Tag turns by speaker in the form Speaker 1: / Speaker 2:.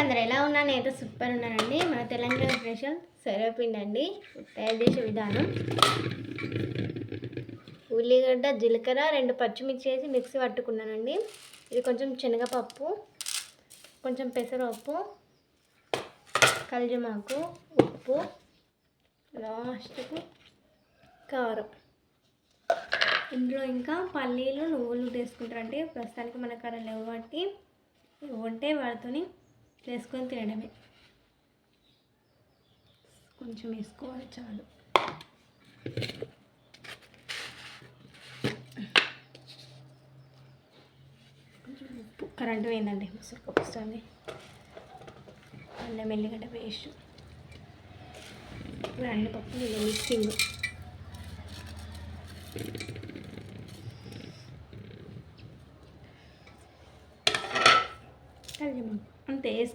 Speaker 1: అందరు ఎలా ఉన్నా నేనైతే సూపర్ ఉన్నానండి. మన తెలంగాణ స్పెషల్ శనగపిండి అండి. తయారు చేసే విధానం: ఉల్లిగడ్డ, జీలకర్ర, 2 పచ్చిమిర్చి వేసి మిక్సీ పట్టుకున్నానండి. ఇది కొంచెం శనగపప్పు, కొంచెం పెసరపప్పు, కల్జమాకు, ఉప్పు, లాస్ట్కు కారం. ఇందులో ఇంకా పల్లీలు, నువ్వులు వేసుకుంటారంటే ప్రస్తుతానికి మన కాడ లేవు కాబట్టి ఉంటే వాటితోని వేసుకొని తినడమే. కొంచెం వేసుకోవాలి చాలు. కొంచెం ఉప్పు. కరెంటు పోయిందండి, ముసరికి వస్తుంది. అల్లం ఎల్లిగడ్డ పేస్ట్, ఇప్పుడు అన్ని పప్పులు మిక్సింగ్. అంతే వేసుకో.